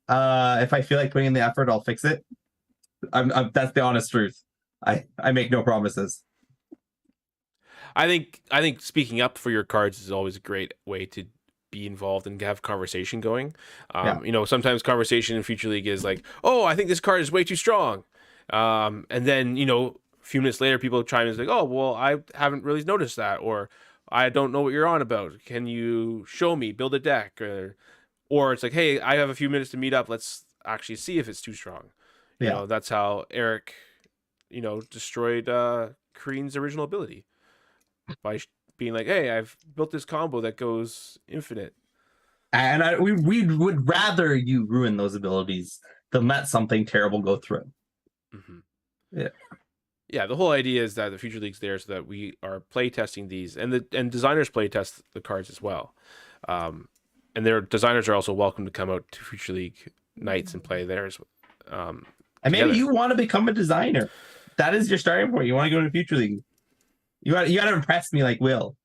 If I feel like putting in the effort, I'll fix it. That's the honest truth. I make no promises. I think speaking up for your cards is always a great way to be involved and have conversation going. Sometimes conversation in Future League is like, oh, I think this card is way too strong. And then, a few minutes later, people chime in and say, oh, well, I haven't really noticed that. Or I don't know what you're on about. Can you show me, build a deck? Or it's like, hey, I have a few minutes to meet up. Let's actually see if it's too strong. You Yeah. know, that's how Eric, destroyed Kreen's original ability by being like, "Hey, I've built this combo that goes infinite." And we would rather you ruin those abilities than let something terrible go through. Hmm. Yeah. Yeah, the whole idea is that the Future League's there so that we are play testing these, and designers play test the cards as well. And their designers are also welcome to come out to Future League nights and play theirs. And maybe Together. you want to become a designer. That is your starting point. You want to go to Future League. You got to impress me like Will.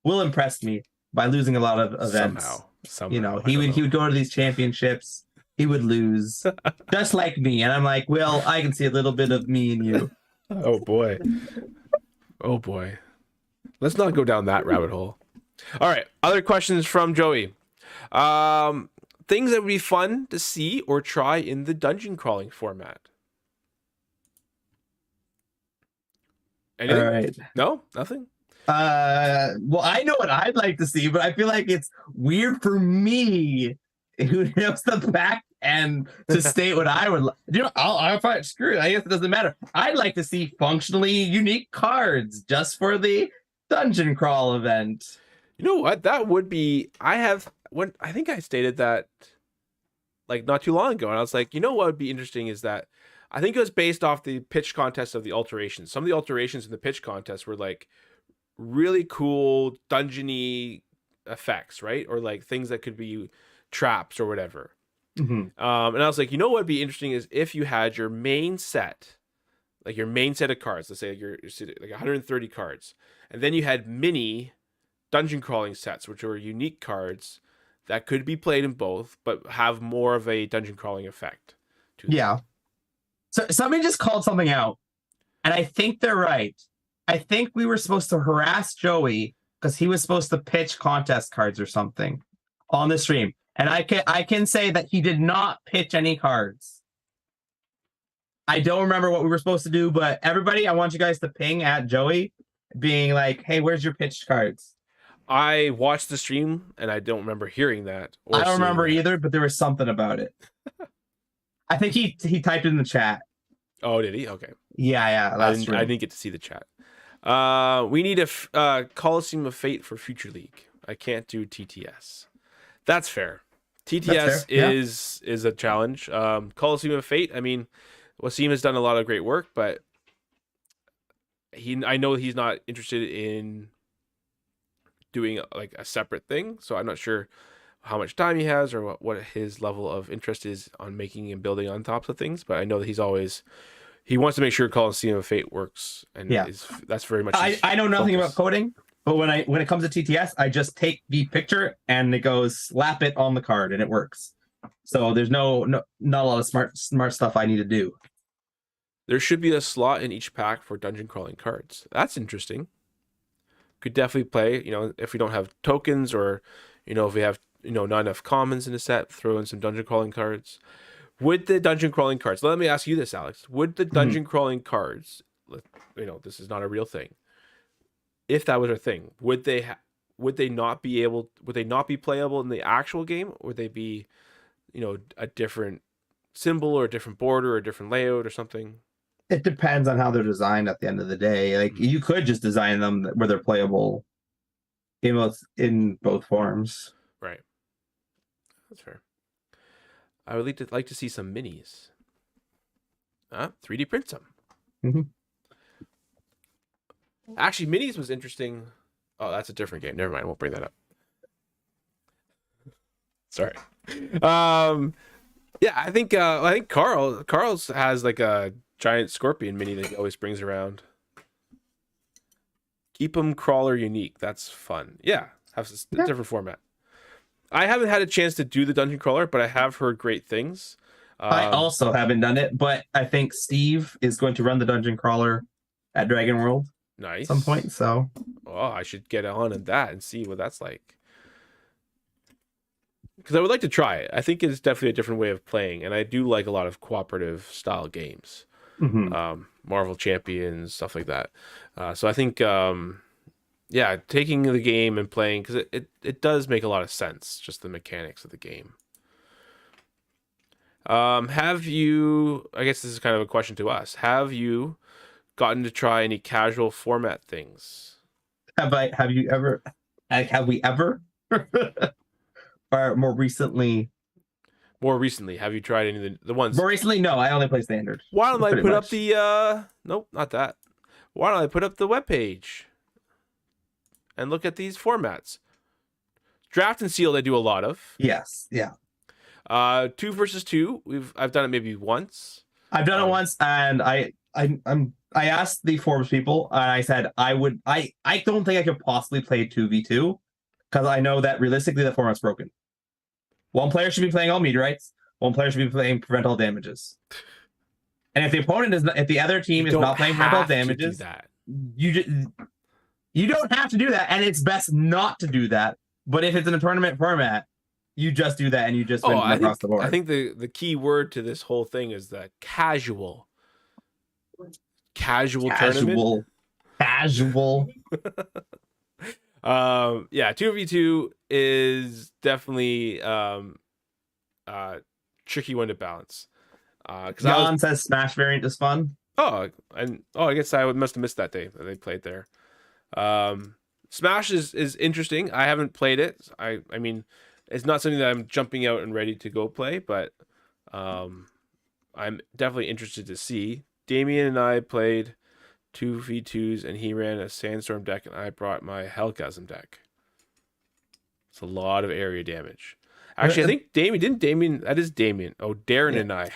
Will impressed me by losing a lot of events. Somehow, You know, I don't he would go to these championships. He would lose, just like me. And I'm like, Will, I can see a little bit of me in you. Oh boy. Oh boy. Let's not go down that rabbit hole. All right. Other questions from Joey. Things that would be fun to see or try in the dungeon crawling format. Anything? All right. No? Nothing? Well, I know what I'd like to see, but I feel like it's weird for me who knows the back end to state what I would like. I'll find screw it. I guess it doesn't matter. I'd like to see functionally unique cards just for the dungeon crawl event. You know what? That would be. I think I stated that like not too long ago, and I was like, you know what would be interesting is that I think it was based off the pitch contest of the alterations. Some of the alterations in the pitch contest were like really cool dungeony effects, right? Or like things that could be traps or whatever. Mm-hmm. And I was like, you know what would be interesting is if you had your main set, like your main set of cards, let's say you're like 130 cards, and then you had mini dungeon crawling sets, which were unique cards that could be played in both, but have more of a dungeon crawling effect to them. Yeah. So somebody just called something out, and I think they're right. I think we were supposed to harass Joey because he was supposed to pitch contest cards or something on the stream. And I can say that he did not pitch any cards. I don't remember what we were supposed to do, but everybody, I want you guys to ping at Joey being like, hey, where's your pitched cards? I watched the stream and I don't remember hearing that. I don't remember either, but there was something about it. I think he typed it in the chat. Oh, did he? Okay. Yeah. I didn't get to see the chat. We need a Coliseum of Fate for Future League. I can't do TTS. That's fair. TTS is a challenge. Coliseum of Fate, I mean, Wasim has done a lot of great work, but I know he's not interested in doing like a separate thing, so I'm not sure how much time he has or what his level of interest is on making and building on top of things, but I know that he wants to make sure Coliseum of Fate works, and that's very much I know nothing about coding, but when it comes to TTS, I just take the picture and it goes slap it on the card and it works. So there's not a lot of smart stuff I need to do. There should be a slot in each pack for dungeon crawling cards. That's interesting. Could definitely play, if we don't have tokens or, if we have, not enough commons in a set, throw in some dungeon crawling cards. Would the dungeon crawling cards, let me ask you this, Alex, would the dungeon crawling cards, this is not a real thing. If that was a thing, would they not be playable in the actual game? Or would they be, a different symbol or a different border or a different layout or something? It depends on how they're designed at the end of the day. Like you could just design them where they're playable in both forms. Right. That's fair. I would like to see some minis. 3D print some. Mm-hmm. Actually, minis was interesting. Oh, that's a different game. Never mind. I won't bring that up. Sorry. Yeah, I think Carl's has like a giant scorpion mini that he always brings around. Keep 'em crawler unique. That's fun. Yeah, have a different format. I haven't had a chance to do the dungeon crawler, but I have heard great things. I also haven't done it, but I think Steve is going to run the dungeon crawler at Dragon World. Nice. At some point, so. Oh, I should get on that and see what that's like. Because I would like to try it. I think it's definitely a different way of playing, and I do like a lot of cooperative style games. Mm-hmm. Marvel Champions, stuff like that. So I think, taking the game and playing, because it does make a lot of sense, just the mechanics of the game. Have you? I guess this is kind of a question to us. Have you gotten to try any casual format things? Have you ever? Have we ever? Or more recently? More recently, have you tried any of the ones? More recently, no. I only play standard. Why don't I Pretty put up much. the nope, not that. Why don't I put up the webpage and look at these formats? Draft and sealed I do a lot of. Yes. Yeah. 2 versus 2. I've done it maybe once. I've done it once, and I asked the forums people, and I said I don't think I could possibly play 2v2 because I know that realistically the format's broken. One player should be playing all meteorites. One player should be playing prevent all damages. And if the opponent is not, if the other team is not playing prevent all damages, you don't have to do that, and it's best not to do that. But if it's in a tournament format, you just do that, and you just win across the board. I think the key word to this whole thing is that casual tournament. Casual. Yeah, 2v2 is definitely tricky one to balance. John says Smash variant is fun. I guess I must have missed that day that they played there. Smash is interesting. I haven't played it. I mean, it's not something that I'm jumping out and ready to go play, but I'm definitely interested to see. Damien and I played 2v2s, and he ran a Sandstorm deck, and I brought my Hellgasm deck. It's a lot of area damage. Actually, I think Damien, that is Damien. Oh, Darren and I.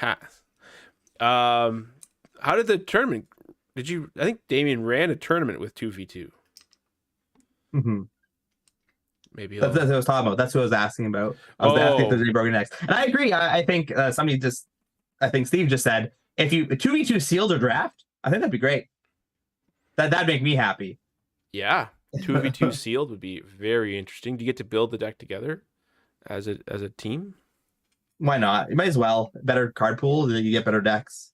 How did the tournament? I think Damien ran a tournament with 2v2. Mm-hmm. Maybe that's what I was talking about. That's what I was asking about. I was asking if there's any broken decks. And I agree. I think I think Steve just said, if you 2v2 sealed or draft, I think that'd be great. That'd make me happy. Yeah. 2v2 sealed would be very interesting. Do you get to build the deck together as a team? Why not? You might as well. Better card pool, then you get better decks.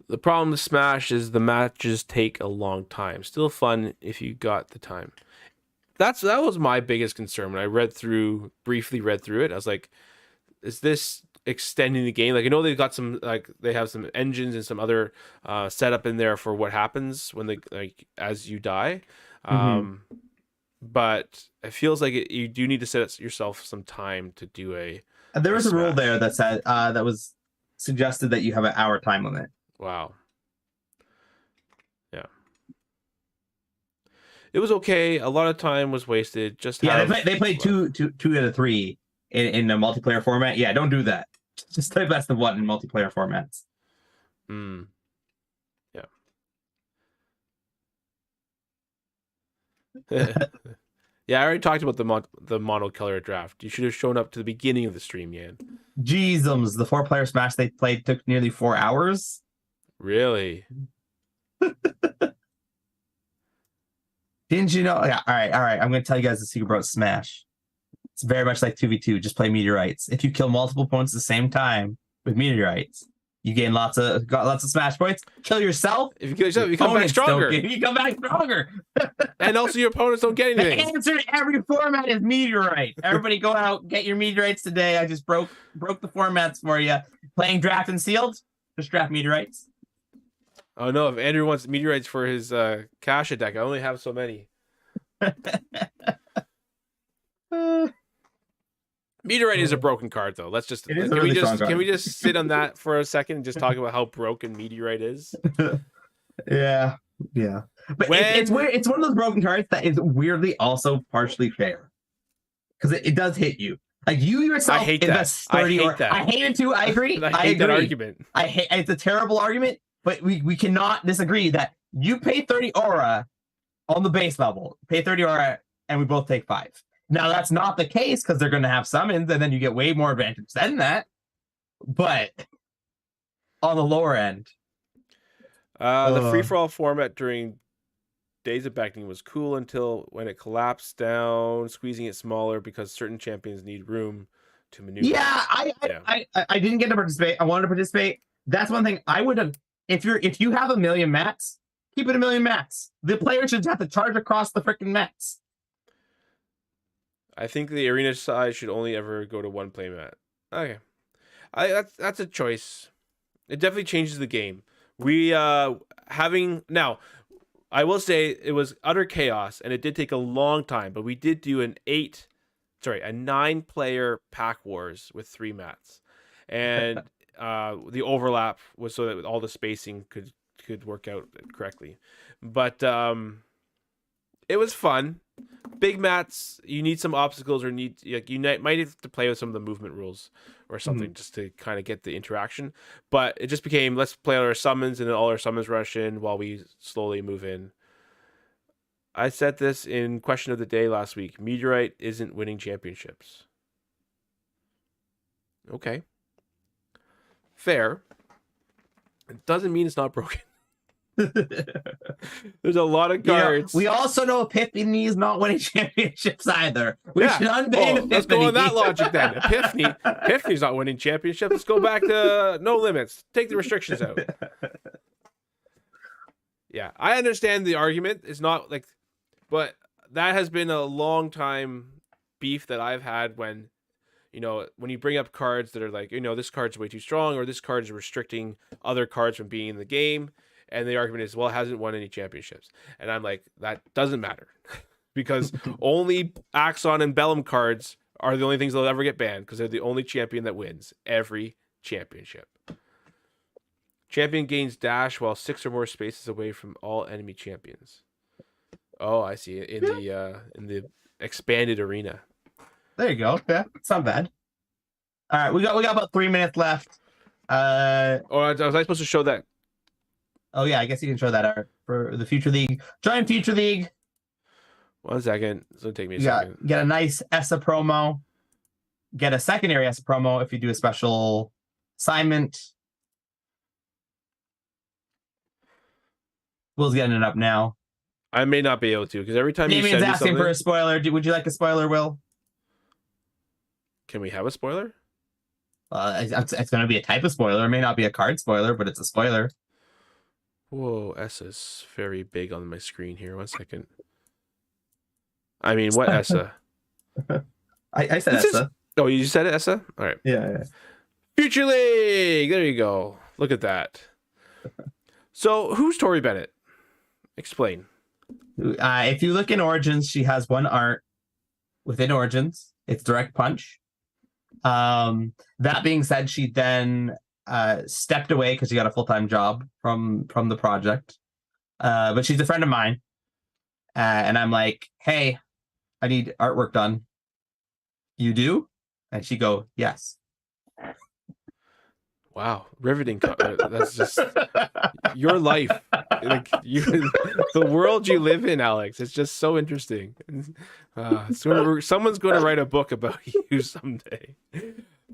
The problem with Smash is the matches take a long time. Still fun if you got the time. That was my biggest concern when I briefly read through it. I was like, is this extending the game? Like, I know they've got some, like, they have some engines and some other setup in there for what happens when as you die. But it feels like you do need to set yourself some time to do there was a rule there that said that was suggested that you have an hour time limit. Wow. Yeah. It was okay. A lot of time was wasted. They played two out of three in a multiplayer format. Yeah, don't do that. Just play best of one in multiplayer formats. Yeah. Yeah, I already talked about the monocolor draft. You should have shown up to the beginning of the stream, Yan. Jeezums, the 4-player Smash they played took nearly 4 hours. Really? Didn't you know? Yeah, all right. I'm going to tell you guys the secret about Smash. It's very much like 2v2. Just play meteorites. If you kill multiple opponents at the same time with meteorites, you gain lots of Smash points. Kill yourself. If you kill yourself, you come back stronger. You come back stronger. And also your opponents don't get anything. The answer to every format is meteorite. Everybody go out, get your meteorites today. I just broke the formats for you. Playing draft and sealed, just draft meteorites. Oh no, if Andrew wants meteorites for his Kasha deck, I only have so many. Meteorite is a broken card, though. Let's just can we just sit on that for a second and just talk about how broken Meteorite is? Yeah. But it's weird. It's one of those broken cards that is weirdly also partially fair because it does hit you. Like you yourself, I hate that. I hate that. I hate it too. I agree. I hate that argument. It's a terrible argument, but we cannot disagree that you pay 30 aura on the base level, pay 30 aura, and we both take 5. Now, that's not the case because they're going to have summons, and then you get way more advantage than that. But on the lower end. The free-for-all format during Days of Beckoning was cool until when it collapsed down, squeezing it smaller because certain champions need room to maneuver. Yeah, I didn't get to participate. I wanted to participate. That's one thing I would have. If you have 1 million mats, keep it 1 million mats. The player should have to charge across the freaking mats. I think the arena size should only ever go to 1 playmat. Okay. That's a choice. It definitely changes the game. We having now. I will say it was utter chaos, and it did take a long time. But we did do a 9-player pack wars with 3 mats, and the overlap was so that all the spacing could work out correctly. But it was fun. Big mats, you need some obstacles, or might have to play with some of the movement rules or something just to kind of get the interaction. But it just became, let's play all our summons, and then all our summons rush in while we slowly move in. I said this in question of the day last week. Meteorite isn't winning championships. Okay. Fair. It doesn't mean it's not broken. There's a lot of cards. We also know Epiphany is not winning championships either. We should unban Epiphany. Let's go on that logic then. Epiphany's not winning championships. Let's go back to no limits. Take the restrictions out. Yeah, I understand the argument. It's not like, but that has been a long time beef that I've had when you bring up cards that are like, this card's way too strong, or this card is restricting other cards from being in the game. And the argument is, well, it hasn't won any championships. And I'm like, that doesn't matter. Because only Axon and Bellum cards are the only things that'll ever get banned, because they're the only champion that wins every championship. Champion gains dash while 6 or more spaces away from all enemy champions. Oh, I see. In the expanded arena. There you go. Yeah, it's not bad. All right, we got about 3 minutes left. Was I supposed to show that? Oh yeah, I guess you can show that art for the Future League. Join Future League. 1 second. It's gonna take me a second. Get a nice ESSA promo. Get a secondary ESSA promo if you do a special assignment. Will's getting it up now. I may not be able to, because every time Damien's you send me asking something, for a spoiler. Would you like a spoiler, Will? Can we have a spoiler? It's going to be a type of spoiler. It may not be a card spoiler, but it's a spoiler. Whoa, Essa's very big on my screen here. 1 second. I mean, what Essa? I said Essa. Oh, you said it, Essa? All right. Yeah. Future League! There you go. Look at that. So, who's Tori Bennett? Explain. If you look in Origins, she has one art within Origins. It's Direct Punch. That being said, she then stepped away because she got a full-time job from the project. But she's a friend of mine. And I'm like, hey, I need artwork done. You do? And she go, yes. Wow, riveting. That's just your life. Like the world you live in, Alex. It's just so interesting. Someone's going to write a book about you someday.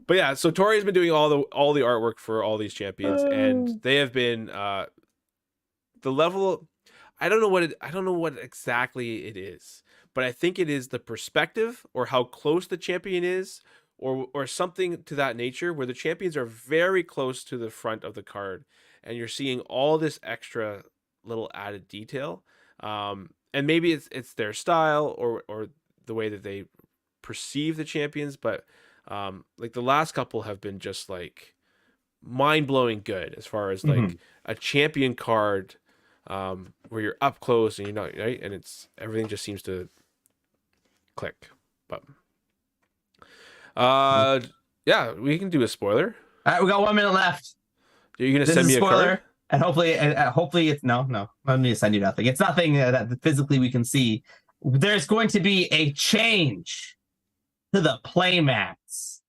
But yeah, so Tori's been doing all the artwork for all these champions, and they have been the level. I don't know what exactly it is, but I think it is the perspective or how close the champion is, or something to that nature, where the champions are very close to the front of the card, and you're seeing all this extra little added detail. And maybe it's their style or the way that they perceive the champions, but like the last couple have been just like mind-blowing good as far as like a champion card where you're up close and you're not right, and everything just seems to click. But yeah, we can do a spoiler. All right, we got 1 minute left. Are you gonna send me a card? And hopefully it's no. Let me send you nothing. It's nothing that physically we can see. There's going to be a change to the playmats.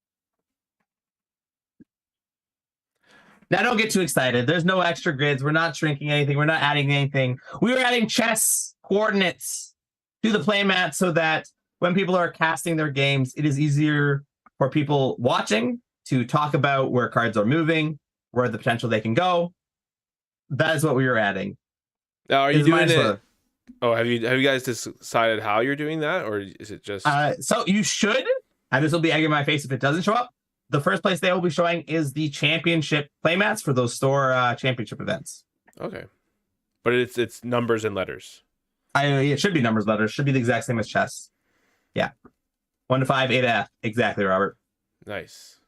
Now, don't get too excited. There's no extra grids. We're not shrinking anything. We're not adding anything. We are adding chess coordinates to the playmat so that when people are casting their games, it is easier for people watching to talk about where cards are moving, where the potential they can go. That is what we are adding. Now, are you doing it? Oh, have you guys decided how you're doing that, or is it just? So you should, and this will be egg in my face if it doesn't show up. The first place they will be showing is the championship playmats for those store championship events. Okay, but it's numbers and letters. It should be numbers, letters. Should be the exact same as chess. Yeah, 1 to 5, A to F. Exactly, Robert. Nice.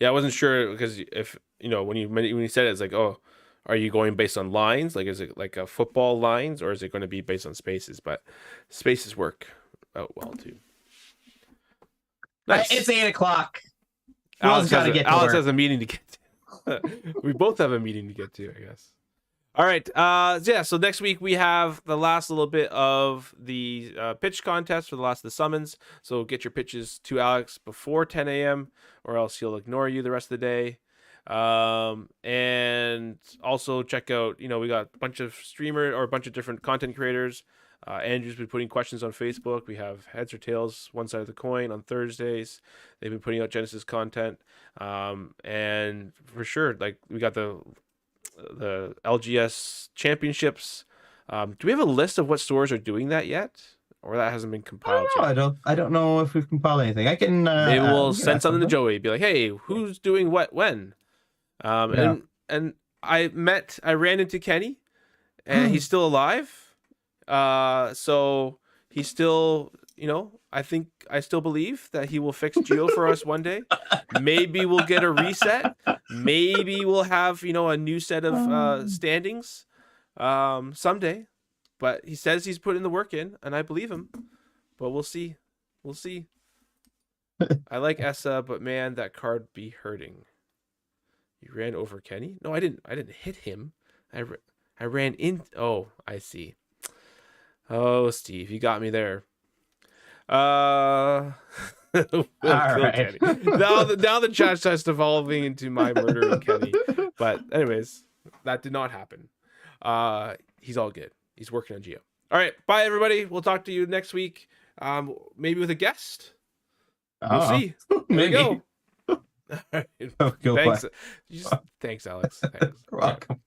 Yeah, I wasn't sure because if when you said it, it's like, oh, are you going based on lines? Like, is it like a football lines, or is it going to be based on spaces? But spaces work out well too. Nice. It's 8 o'clock. Alex got to get to Alex work. has a meeting to get to. We both have a meeting to get to, I guess. All right. Yeah. So next week we have the last little bit of the pitch contest for the last of the summons. So get your pitches to Alex before 10 a.m. or else he'll ignore you the rest of the day. And also check out, we got a bunch of a bunch of different content creators. Andrew's been putting questions on Facebook. We have Heads or Tails, One Side of the Coin on Thursdays. They've been putting out Genesis content. And for sure, like we got the LGS championships. Do we have a list of what stores are doing that yet? Or that hasn't been compiled yet? I don't know if we've compiled anything. I can maybe we'll send something to Joey, be like, hey, who's doing what when? And I ran into Kenny, and he's still alive. So he's still, I still believe that he will fix Geo for us one day. Maybe we'll get a reset. Maybe we'll have, a new set of standings someday. But he says he's putting the work in, and I believe him. But we'll see. We'll see. I like Essa, but man, that card be hurting. You ran over Kenny? No, I didn't. I didn't hit him. I ran in. Oh, I see. Oh, Steve, you got me there. We'll kill right. Kenny. Now the chat starts evolving into my murdering Kenny. But anyways, that did not happen. He's all good. He's working on Geo. All right, bye everybody. We'll talk to you next week. Maybe with a guest. We'll see. There you go. All right. Go Thanks. Thanks, Alex. Thanks. You're welcome. Bye.